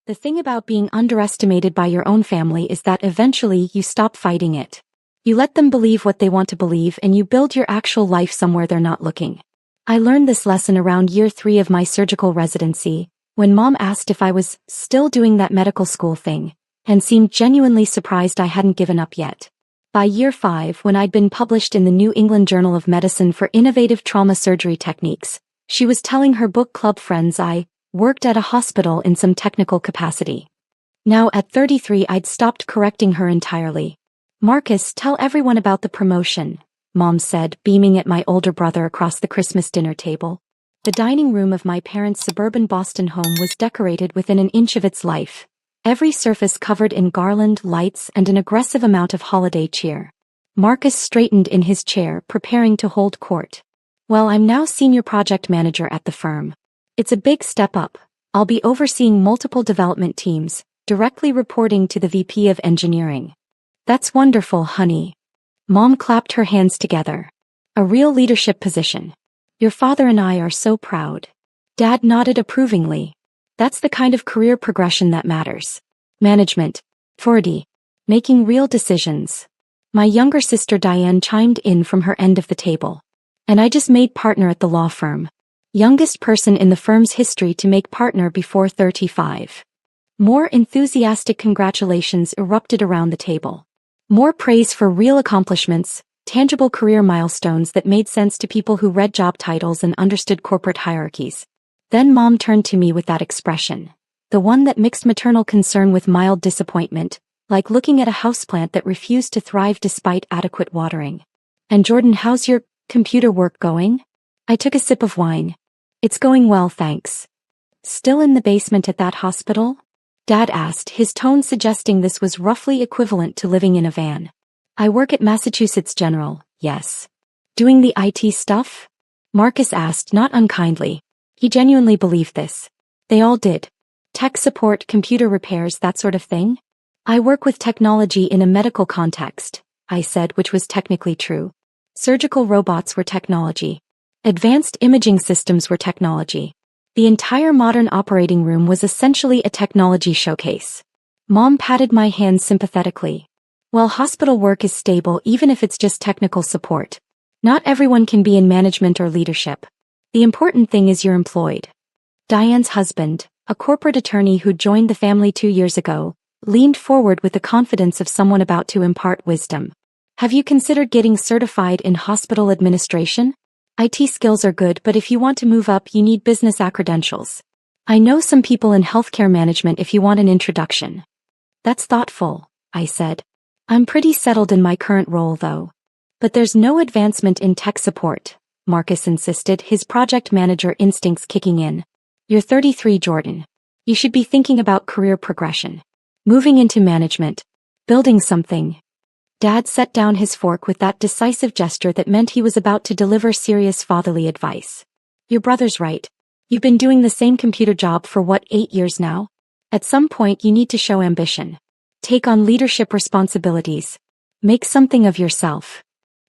The thing about being underestimated by your own family is that eventually you stop fighting it. You let them believe what they want to believe and you build your actual life somewhere they're not looking. I learned this lesson around year 3 of my surgical residency, when Mom asked if I was still doing that medical school thing, and seemed genuinely surprised I hadn't given up yet. By year 5, when I'd been published in the New England Journal of Medicine for innovative trauma surgery techniques, she was telling her book club friends I worked at a hospital in some technical capacity. Now at 33 I'd stopped correcting her entirely. "Marcus, tell everyone about the promotion," Mom said, beaming at my older brother across the Christmas dinner table. The dining room of my parents' suburban Boston home was decorated within an inch of its life, every surface covered in garland, lights, and an aggressive amount of holiday cheer. Marcus straightened in his chair, preparing to hold court. "Well, I'm now senior project manager at the firm. It's a big step up. I'll be overseeing multiple development teams, directly reporting to the VP of engineering." "That's wonderful, honey." Mom clapped her hands together. "A real leadership position. Your father and I are so proud." Dad nodded approvingly. "That's the kind of career progression that matters. Management. 40. Making real decisions." My younger sister Diane chimed in from her end of the table. "And I just made partner at the law firm. Youngest person in the firm's history to make partner before 35. More enthusiastic congratulations erupted around the table. More praise for real accomplishments, tangible career milestones that made sense to people who read job titles and understood corporate hierarchies. Then Mom turned to me with that expression. The one that mixed maternal concern with mild disappointment, like looking at a houseplant that refused to thrive despite adequate watering. "And Jordan, how's your computer work going?" I took a sip of wine. "It's going well, thanks." "Still in the basement at that hospital?" Dad asked, his tone suggesting this was roughly equivalent to living in a van. "I work at Massachusetts General, yes." "Doing the IT stuff?" Marcus asked, not unkindly. He genuinely believed this. They all did. "Tech support, computer repairs, that sort of thing?" "I work with technology in a medical context," I said, which was technically true. Surgical robots were technology. Advanced imaging systems were technology. The entire modern operating room was essentially a technology showcase. Mom patted my hand sympathetically. "Well, hospital work is stable even if it's just technical support. Not everyone can be in management or leadership. The important thing is you're employed." Diane's husband, a corporate attorney who joined the family 2 years ago, leaned forward with the confidence of someone about to impart wisdom. "Have you considered getting certified in hospital administration? IT skills are good, but if you want to move up you need business credentials. I know some people in healthcare management if you want an introduction." "That's thoughtful," I said. "I'm pretty settled in my current role though." "But there's no advancement in tech support," Marcus insisted, his project manager instincts kicking in. "You're 33, Jordan. You should be thinking about career progression. Moving into management. Building something." Dad set down his fork with that decisive gesture that meant he was about to deliver serious fatherly advice. "Your brother's right. You've been doing the same computer job for 8 years now? At some point you need to show ambition. Take on leadership responsibilities. Make something of yourself."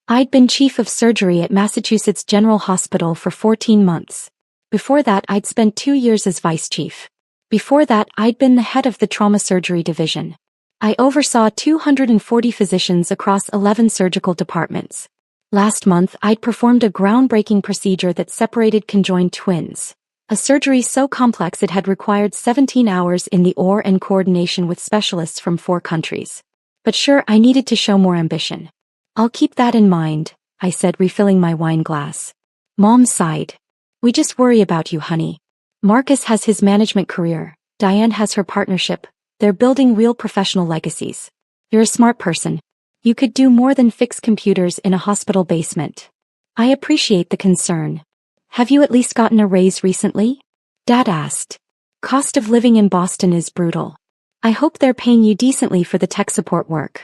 I'd been chief of surgery at Massachusetts General Hospital for 14 months. Before that I'd spent 2 years as vice chief. Before that I'd been the head of the trauma surgery division. I oversaw 240 physicians across 11 surgical departments. Last month I'd performed a groundbreaking procedure that separated conjoined twins. A surgery so complex it had required 17 hours in the OR and coordination with specialists from 4 countries. But sure, I needed to show more ambition. "I'll keep that in mind," I said, refilling my wine glass. Mom sighed. "We just worry about you, honey. Marcus has his management career, Diane has her partnership. They're building real professional legacies. You're a smart person. You could do more than fix computers in a hospital basement." "I appreciate the concern. Have you at least gotten a raise recently?" Dad asked. "Cost of living in Boston is brutal. I hope they're paying you decently for the tech support work."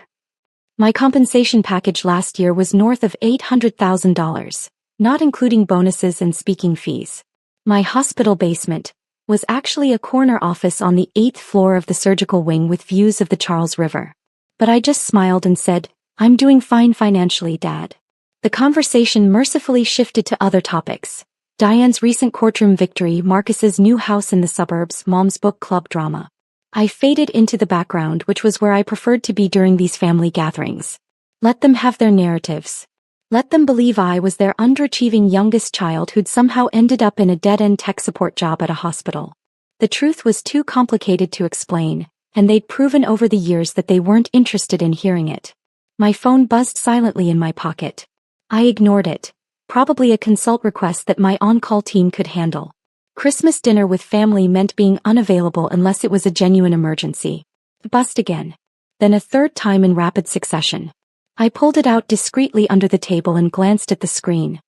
My compensation package last year was north of $800,000, not including bonuses and speaking fees. My hospital basement was actually a corner office on the 8th floor of the surgical wing with views of the Charles River. But I just smiled and said, "I'm doing fine financially, Dad." The conversation mercifully shifted to other topics. Diane's recent courtroom victory, Marcus's new house in the suburbs, Mom's book club drama. I faded into the background, which was where I preferred to be during these family gatherings. Let them have their narratives. Let them believe I was their underachieving youngest child who'd somehow ended up in a dead-end tech support job at a hospital. The truth was too complicated to explain, and they'd proven over the years that they weren't interested in hearing it. My phone buzzed silently in my pocket. I ignored it, probably a consult request that my on-call team could handle. Christmas dinner with family meant being unavailable unless it was a genuine emergency. Buzzed again. Then a third time in rapid succession. I pulled it out discreetly under the table and glanced at the screen.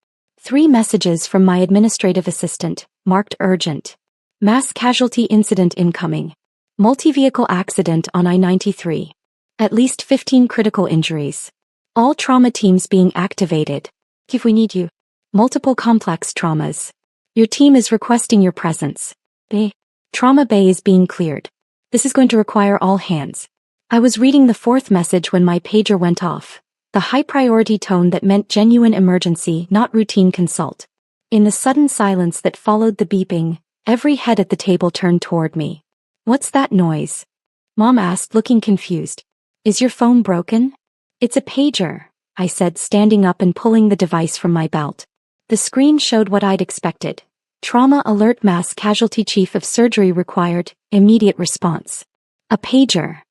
3 messages from my administrative assistant, marked urgent. Mass casualty incident incoming. Multi-vehicle accident on I-93. At least 15 critical injuries. All trauma teams being activated. If we need you. Multiple complex traumas. Your team is requesting your presence. Trauma bay is being cleared. This is going to require all hands. I was reading the 4th message when my pager went off. The high-priority tone that meant genuine emergency, not routine consult. In the sudden silence that followed the beeping, every head at the table turned toward me. "What's that noise?" Mom asked, looking confused. "Is your phone broken?" "It's a pager," I said, standing up and pulling the device from my belt. The screen showed what I'd expected. Trauma alert, mass casualty, chief of surgery required, immediate response. A pager.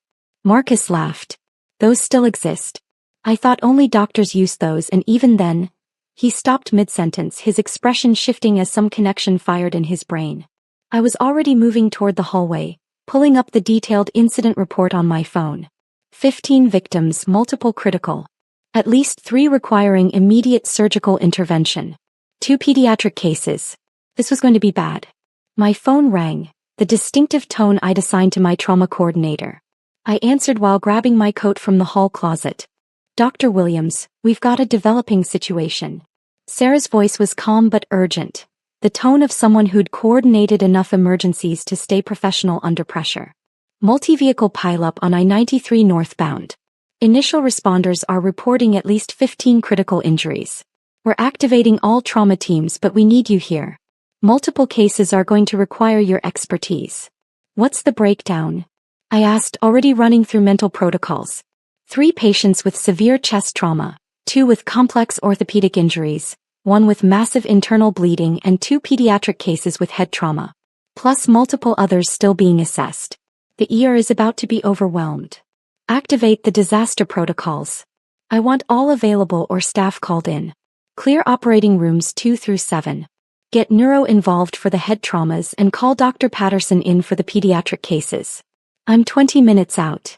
Marcus laughed. "Those still exist. I thought only doctors used those, and even then..." He stopped mid-sentence, his expression shifting as some connection fired in his brain. I was already moving toward the hallway, pulling up the detailed incident report on my phone. 15 victims, multiple critical. At least 3 requiring immediate surgical intervention. 2 pediatric cases. This was going to be bad. My phone rang, the distinctive tone I'd assigned to my trauma coordinator. I answered while grabbing my coat from the hall closet. "Dr. Williams, we've got a developing situation." Sarah's voice was calm but urgent, the tone of someone who'd coordinated enough emergencies to stay professional under pressure. Multi-vehicle pileup on I-93 northbound. Initial responders are reporting at least 15 critical injuries. We're activating all trauma teams, but we need you here. Multiple cases are going to require your expertise. "What's the breakdown?" I asked, already running through mental protocols. 3 patients with severe chest trauma, 2 with complex orthopedic injuries, 1 with massive internal bleeding, and 2 pediatric cases with head trauma. Plus multiple others still being assessed. The ER is about to be overwhelmed. Activate the disaster protocols. I want all available or staff called in. Clear operating rooms 2 through 7. Get neuro involved for the head traumas and call Dr. Patterson in for the pediatric cases. I'm 20 minutes out.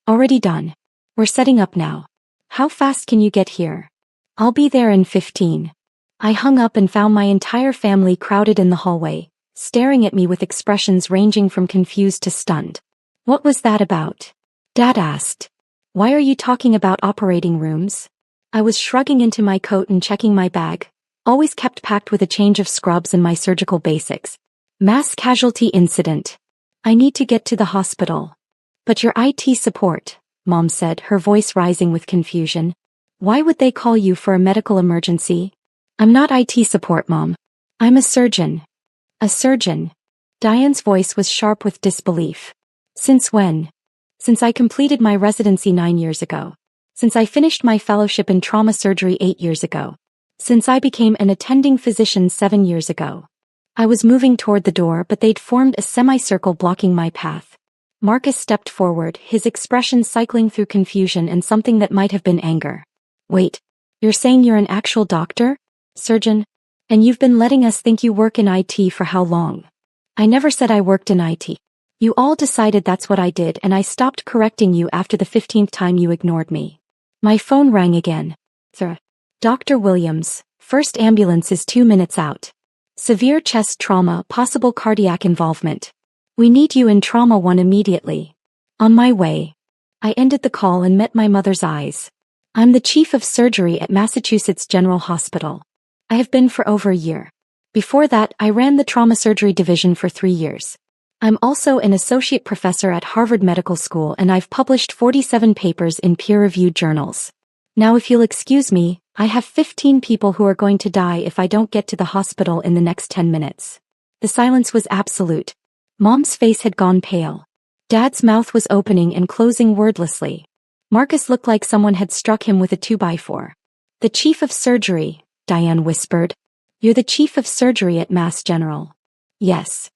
Already done. We're setting up now. How fast can you get here? I'll be there in 15. I hung up and found my entire family crowded in the hallway, staring at me with expressions ranging from confused to stunned. "What was that about?" Dad asked. "Why are you talking about operating rooms?" I was shrugging into my coat and checking my bag, always kept packed with a change of scrubs and my surgical basics. "Mass casualty incident. I need to get to the hospital." "But your IT support," Mom said, her voice rising with confusion. "Why would they call you for a medical emergency?" "I'm not IT support, Mom. I'm a surgeon." "A surgeon?" Diane's voice was sharp with disbelief. "Since when?" "Since I completed my residency 9 years ago. Since I finished my fellowship in trauma surgery 8 years ago. Since I became an attending physician 7 years ago." I was moving toward the door, but they'd formed a semicircle blocking my path. Marcus stepped forward, his expression cycling through confusion and something that might have been anger. "Wait, you're saying you're an actual doctor? Surgeon? And you've been letting us think you work in IT for how long?" "I never said I worked in IT. You all decided that's what I did, and I stopped correcting you after the 15th time you ignored me." My phone rang again. "Dr. Williams, first ambulance is 2 minutes out. Severe chest trauma, possible cardiac involvement. We need you in Trauma 1 immediately." "On my way." I ended the call and met my mother's eyes. "I'm the chief of surgery at Massachusetts General Hospital. I have been for over a year. Before that, I ran the trauma surgery division for 3 years. I'm also an associate professor at Harvard Medical School, and I've published 47 papers in peer-reviewed journals. Now, if you'll excuse me, I have 15 people who are going to die if I don't get to the hospital in the next 10 minutes. The silence was absolute. Mom's face had gone pale. Dad's mouth was opening and closing wordlessly. Marcus looked like someone had struck him with a 2x4. The chief of surgery, Diane whispered. You're the chief of surgery at Mass General. Yes.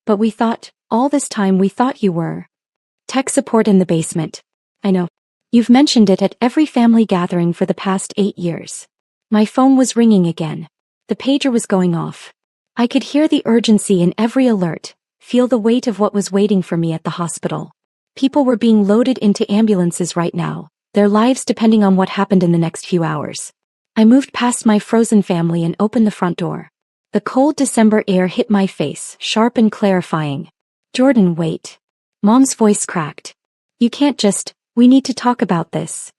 But all this time we thought you were. Tech support in the basement. I know. You've mentioned it at every family gathering for the past 8 years. My phone was ringing again. The pager was going off. I could hear the urgency in every alert, feel the weight of what was waiting for me at the hospital. People were being loaded into ambulances right now, their lives depending on what happened in the next few hours. I moved past my frozen family and opened the front door. The cold December air hit my face, sharp and clarifying. Jordan, wait. Mom's voice cracked. You can't we need to talk about this.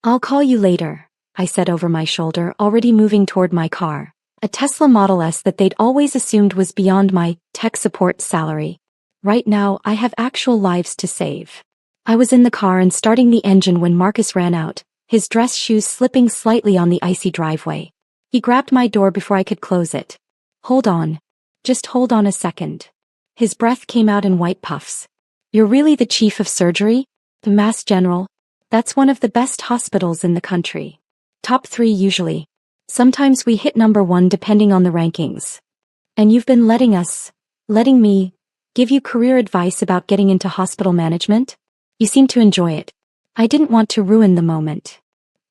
I'll call you later, I said over my shoulder, already moving toward my car. A Tesla Model S that they'd always assumed was beyond my tech support salary. Right now, I have actual lives to save. I was in the car and starting the engine when Marcus ran out, his dress shoes slipping slightly on the icy driveway. He grabbed my door before I could close it. Hold on. Just hold on a second. His breath came out in white puffs. You're really the chief of surgery? The Mass General? That's one of the best hospitals in the country. Top 3 usually. Sometimes we hit number 1 depending on the rankings. And you've been letting me, give you career advice about getting into hospital management? You seem to enjoy it. I didn't want to ruin the moment.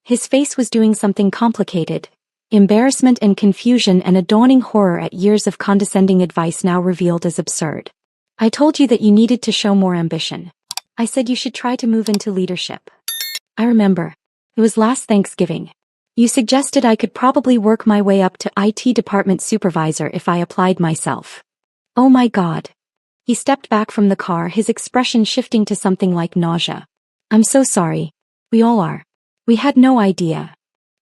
His face was doing something complicated. Embarrassment and confusion and a dawning horror at years of condescending advice now revealed as absurd. I told you that you needed to show more ambition. I said you should try to move into leadership. I remember. It was last Thanksgiving. You suggested I could probably work my way up to IT department supervisor if I applied myself. Oh my God. He stepped back from the car, his expression shifting to something like nausea. I'm so sorry. We all are. We had no idea.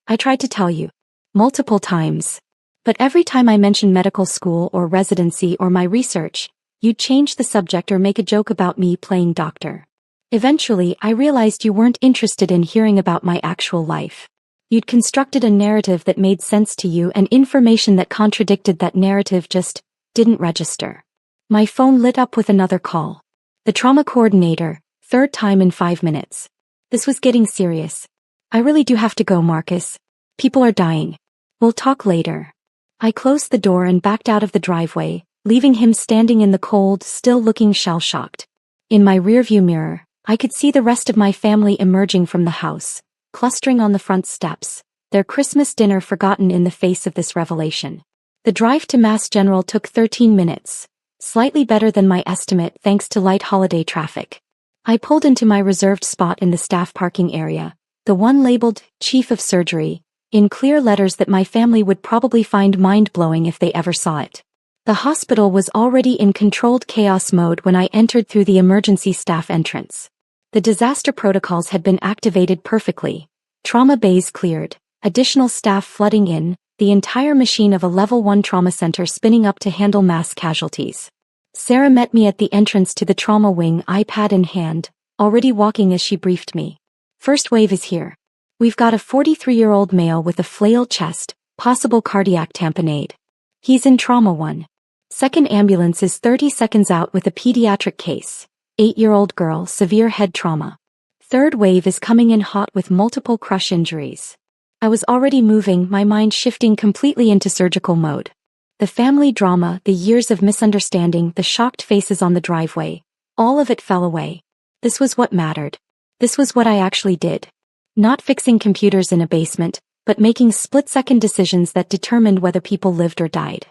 I tried to tell you. Multiple times. But every time I mentioned medical school or residency or my research, you'd change the subject or make a joke about me playing doctor. Eventually, I realized you weren't interested in hearing about my actual life. You'd constructed a narrative that made sense to you and information that contradicted that narrative just didn't register. My phone lit up with another call. The trauma coordinator, 3rd time in 5 minutes. This was getting serious. I really do have to go, Marcus. People are dying. We'll talk later. I closed the door and backed out of the driveway, leaving him standing in the cold, still looking shell-shocked. In my rearview mirror, I could see the rest of my family emerging from the house, clustering on the front steps, their Christmas dinner forgotten in the face of this revelation. The drive to Mass General took 13 minutes, slightly better than my estimate thanks to light holiday traffic. I pulled into my reserved spot in the staff parking area, the one labeled Chief of Surgery, in clear letters that my family would probably find mind-blowing if they ever saw it. The hospital was already in controlled chaos mode when I entered through the emergency staff entrance. The disaster protocols had been activated perfectly. Trauma bays cleared, additional staff flooding in, the entire machine of a level 1 trauma center spinning up to handle mass casualties. Sarah met me at the entrance to the trauma wing, iPad in hand, already walking as she briefed me. First wave is here. We've got a 43-year-old male with a flail chest, possible cardiac tamponade. He's in trauma 1. Second ambulance is 30 seconds out with a pediatric case. 8-year-old girl, severe head trauma. Third wave is coming in hot with multiple crush injuries. I was already moving, my mind shifting completely into surgical mode. The family drama, the years of misunderstanding, the shocked faces on the driveway, all of it fell away. This was what mattered. This was what I actually did. Not fixing computers in a basement, but making split-second decisions that determined whether people lived or died.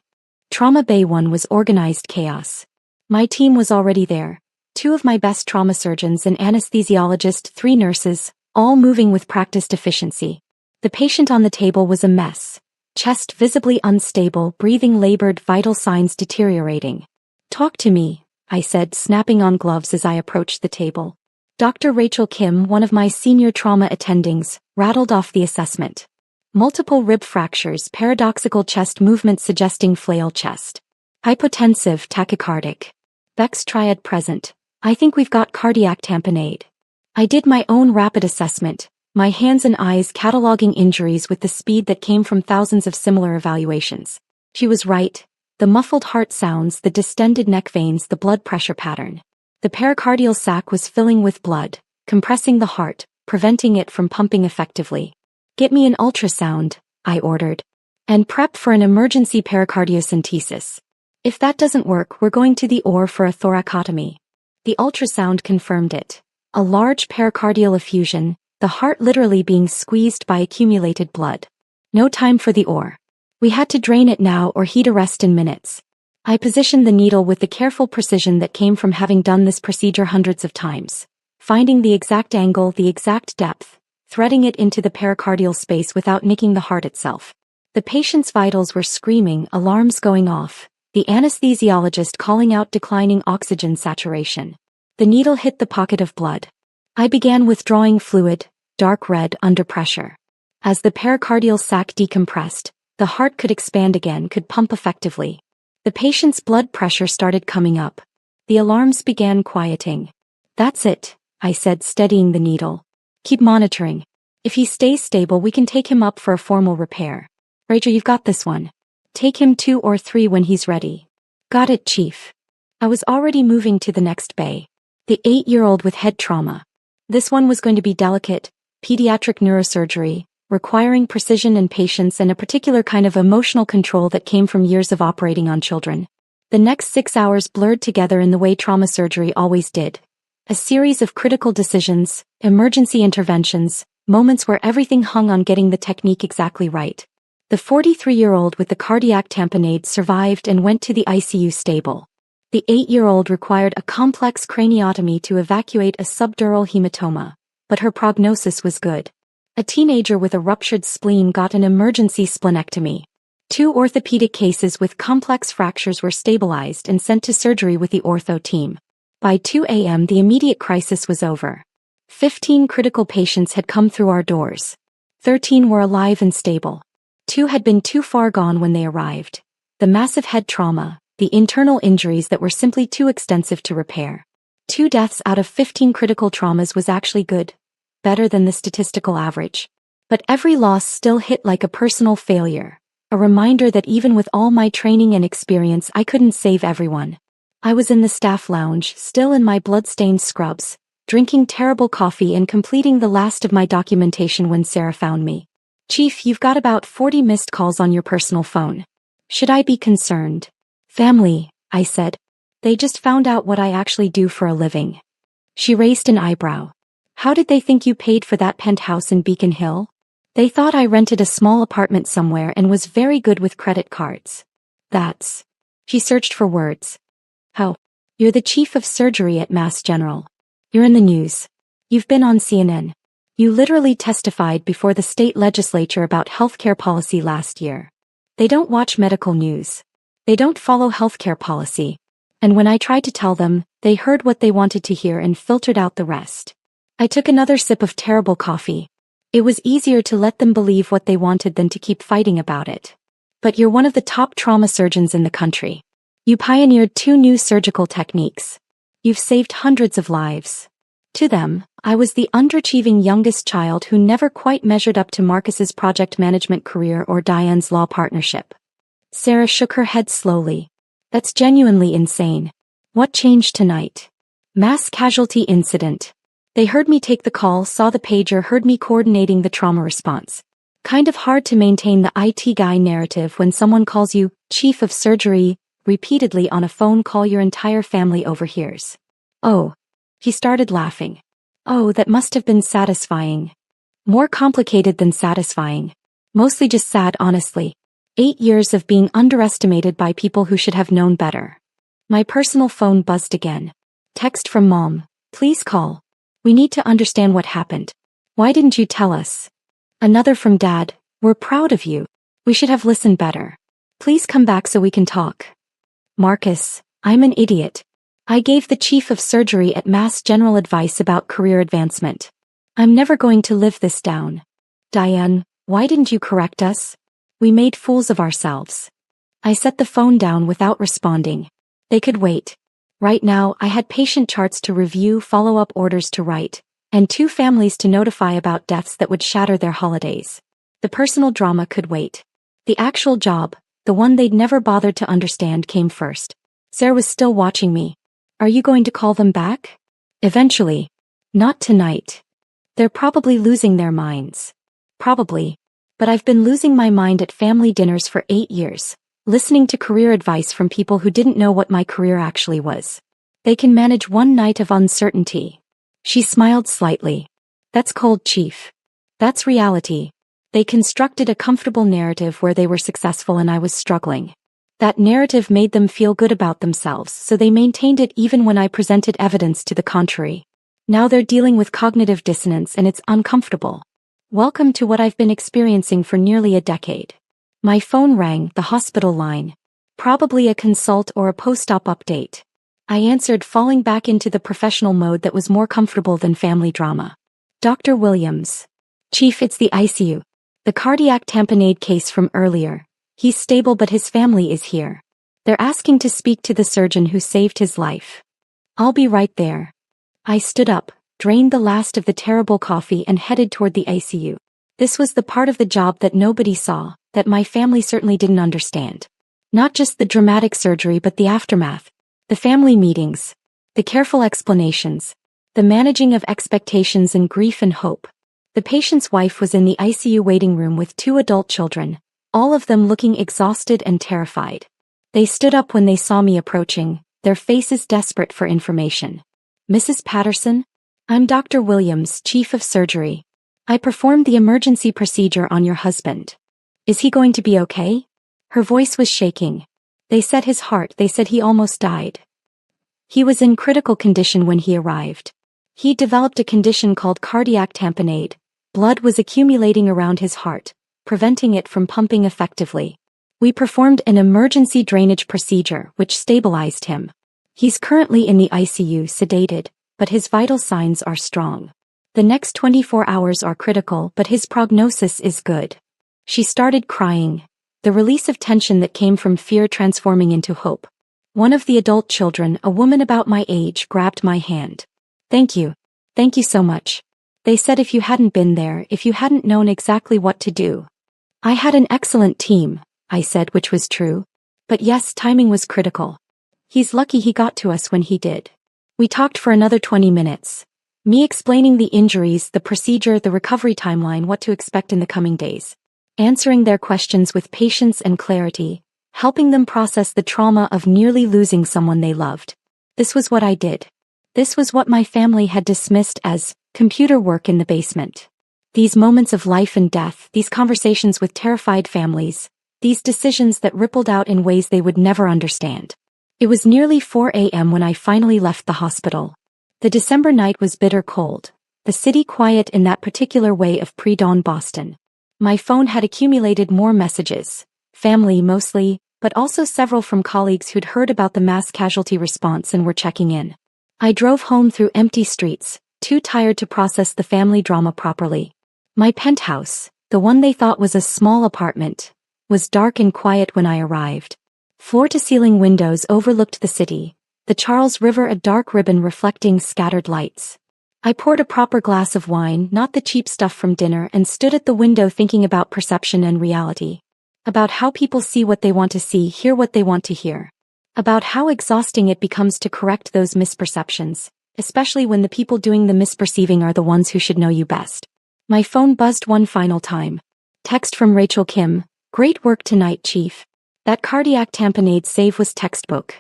Trauma Bay 1 was organized chaos. My team was already there. 2 of my best trauma surgeons, an anesthesiologist, 3 nurses, all moving with practiced efficiency. The patient on the table was a mess. Chest visibly unstable, breathing labored, vital signs deteriorating. Talk to me, I said, snapping on gloves as I approached the table. Dr. Rachel Kim, one of my senior trauma attendings, rattled off the assessment. Multiple rib fractures, paradoxical chest movement suggesting flail chest. Hypotensive, tachycardic. Beck's triad present. I think we've got cardiac tamponade. I did my own rapid assessment, my hands and eyes cataloging injuries with the speed that came from thousands of similar evaluations. She was right. The muffled heart sounds, the distended neck veins, the blood pressure pattern. The pericardial sac was filling with blood, compressing the heart, preventing it from pumping effectively. "Get me an ultrasound," I ordered. "And prep for an emergency pericardiocentesis. If that doesn't work, we're going to the OR for a thoracotomy." The ultrasound confirmed it. A large pericardial effusion, the heart literally being squeezed by accumulated blood. No time for the OR. We had to drain it now or he'd arrest in minutes. I positioned the needle with the careful precision that came from having done this procedure hundreds of times, finding the exact angle, the exact depth, threading it into the pericardial space without nicking the heart itself. The patient's vitals were screaming, alarms going off, the anesthesiologist calling out declining oxygen saturation. The needle hit the pocket of blood. I began withdrawing fluid, dark red, under pressure. As the pericardial sac decompressed, the heart could expand again, could pump effectively. The patient's blood pressure started coming up. The alarms began quieting. "That's it," I said, steadying the needle. "Keep monitoring. If he stays stable, we can take him up for a formal repair. Rachel, you've got this one. Take him 2 or 3 when he's ready." "Got it, Chief." I was already moving to the next bay. The 8-year-old with head trauma. This one was going to be delicate, pediatric neurosurgery, requiring precision and patience and a particular kind of emotional control that came from years of operating on children. The next 6 hours blurred together in the way trauma surgery always did. A series of critical decisions, emergency interventions, moments where everything hung on getting the technique exactly right. The 43-year-old with the cardiac tamponade survived and went to the ICU stable. The 8-year-old required a complex craniotomy to evacuate a subdural hematoma, but her prognosis was good. A teenager with a ruptured spleen got an emergency splenectomy. 2 orthopedic cases with complex fractures were stabilized and sent to surgery with the ortho team. By 2 a.m. the immediate crisis was over. 15 critical patients had come through our doors. 13 were alive and stable. 2 had been too far gone when they arrived. The massive head trauma, the internal injuries that were simply too extensive to repair. 2 deaths out of 15 critical traumas was actually good. Better than the statistical average. But every loss still hit like a personal failure. A reminder that even with all my training and experience, I couldn't save everyone. I was in the staff lounge, still in my blood-stained scrubs, drinking terrible coffee and completing the last of my documentation when Sarah found me. "Chief, you've got about 40 missed calls on your personal phone. Should I be concerned?" "Family," I said. "They just found out what I actually do for a living." She raised an eyebrow. "How did they think you paid for that penthouse in Beacon Hill?" "They thought I rented a small apartment somewhere and was very good with credit cards." "That's..." She searched for words. "How? You're the chief of surgery at Mass General. You're in the news. You've been on CNN. You literally testified before the state legislature about healthcare policy last year. They don't watch medical news. They don't follow healthcare policy. And when I tried to tell them, they heard what they wanted to hear and filtered out the rest." I took another sip of terrible coffee. It was easier to let them believe what they wanted than to keep fighting about it. "But you're one of the top trauma surgeons in the country. You pioneered 2 new surgical techniques. You've saved hundreds of lives." To them, I was the underachieving youngest child who never quite measured up to Marcus's project management career or Diane's law partnership. Sarah shook her head slowly. "That's genuinely insane. What changed tonight?" "Mass casualty incident. They heard me take the call, saw the pager, heard me coordinating the trauma response. Kind of hard to maintain the IT guy narrative when someone calls you chief of surgery repeatedly on a phone call your entire family overhears." "Oh." He started laughing. "Oh, that must have been satisfying." "More complicated than satisfying. Mostly just sad, honestly. 8 years of being underestimated by people who should have known better." My personal phone buzzed again. Text from Mom. "Please call. We need to understand what happened. Why didn't you tell us?" Another from Dad. "We're proud of you. We should have listened better. Please come back so we can talk." Marcus. "I'm an idiot. I gave the chief of surgery at Mass General advice about career advancement. I'm never going to live this down." Diane. "Why didn't you correct us? We made fools of ourselves." I set the phone down without responding. They could wait. Right now, I had patient charts to review, follow-up orders to write, and 2 families to notify about deaths that would shatter their holidays. The personal drama could wait. The actual job, the one they'd never bothered to understand, came first. Sarah was still watching me. Are you going to call them back? Eventually. Not tonight. They're probably losing their minds. Probably. But I've been losing my mind at family dinners for 8 years, listening to career advice from people who didn't know what my career actually was. They can manage one night of uncertainty. She smiled slightly. That's cold, Chief. That's reality. They constructed a comfortable narrative where they were successful and I was struggling. That narrative made them feel good about themselves, so they maintained it even when I presented evidence to the contrary. Now they're dealing with cognitive dissonance and it's uncomfortable. Welcome to what I've been experiencing for nearly a decade. My phone rang, the hospital line. Probably a consult or a post-op update. I answered, falling back into the professional mode that was more comfortable than family drama. Dr. Williams. Chief, it's the ICU. The cardiac tamponade case from earlier. He's stable but his family is here. They're asking to speak to the surgeon who saved his life. I'll be right there. I stood up, drained the last of the terrible coffee and headed toward the ICU. This was the part of the job that nobody saw, that my family certainly didn't understand. Not just the dramatic surgery but the aftermath. The family meetings. The careful explanations. The managing of expectations and grief and hope. The patient's wife was in the ICU waiting room with 2 adult children, all of them looking exhausted and terrified. They stood up when they saw me approaching, their faces desperate for information. Mrs. Patterson? I'm Dr. Williams, Chief of Surgery. I performed the emergency procedure on your husband. Is he going to be okay? Her voice was shaking. They said his heart, they said he almost died. He was in critical condition when he arrived. He developed a condition called cardiac tamponade. Blood was accumulating around his heart, preventing it from pumping effectively. We performed an emergency drainage procedure which stabilized him. He's currently in the ICU sedated, but his vital signs are strong. The next 24 hours are critical but his prognosis is good. She started crying, the release of tension that came from fear transforming into hope. One of the adult children, a woman about my age, grabbed my hand. Thank you. Thank you so much. They said if you hadn't been there, if you hadn't known exactly what to do. I had an excellent team, I said, which was true. But yes, timing was critical. He's lucky he got to us when he did. We talked for another 20 minutes. Me explaining the injuries, the procedure, the recovery timeline, what to expect in the coming days. Answering their questions with patience and clarity, helping them process the trauma of nearly losing someone they loved. This was what I did. This was what my family had dismissed as computer work in the basement. These moments of life and death, these conversations with terrified families, these decisions that rippled out in ways they would never understand. It was nearly 4 a.m. when I finally left the hospital. The December night was bitter cold, the city quiet in that particular way of pre-dawn Boston. My phone had accumulated more messages, family mostly, but also several from colleagues who'd heard about the mass casualty response and were checking in. I drove home through empty streets, too tired to process the family drama properly. My penthouse, the one they thought was a small apartment, was dark and quiet when I arrived. Floor-to-ceiling windows overlooked the city, the Charles River a dark ribbon reflecting scattered lights. I poured a proper glass of wine, not the cheap stuff from dinner, and stood at the window thinking about perception and reality. About how people see what they want to see, hear what they want to hear. About how exhausting it becomes to correct those misperceptions, especially when the people doing the misperceiving are the ones who should know you best. My phone buzzed one final time. Text from Rachel Kim. Great work tonight, Chief. That cardiac tamponade save was textbook.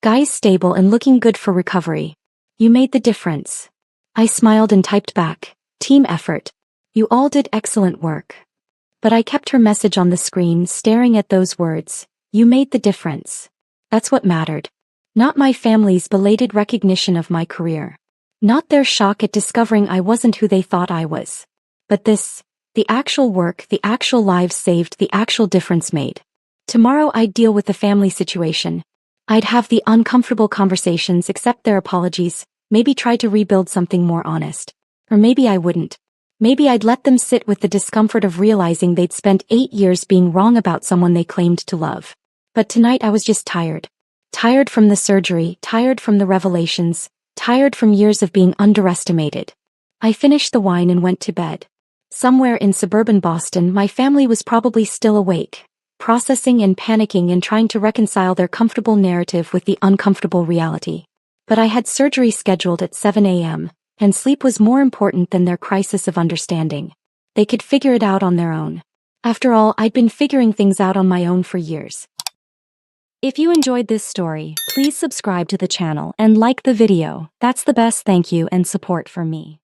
Guy's stable and looking good for recovery. You made the difference. I smiled and typed back. Team effort. You all did excellent work. But I kept her message on the screen, staring at those words. You made the difference. That's what mattered. Not my family's belated recognition of my career. Not their shock at discovering I wasn't who they thought I was. But this, the actual work, the actual lives saved, the actual difference made. Tomorrow I'd deal with the family situation. I'd have the uncomfortable conversations, accept their apologies, maybe try to rebuild something more honest. Or maybe I wouldn't. Maybe I'd let them sit with the discomfort of realizing they'd spent 8 years being wrong about someone they claimed to love. But tonight I was just tired. Tired from the surgery, tired from the revelations, tired from years of being underestimated. I finished the wine and went to bed. Somewhere in suburban Boston, my family was probably still awake, processing and panicking and trying to reconcile their comfortable narrative with the uncomfortable reality. But I had surgery scheduled at 7 a.m., and sleep was more important than their crisis of understanding. They could figure it out on their own. After all, I'd been figuring things out on my own for years. If you enjoyed this story, please subscribe to the channel and like the video. That's the best thank you and support for me.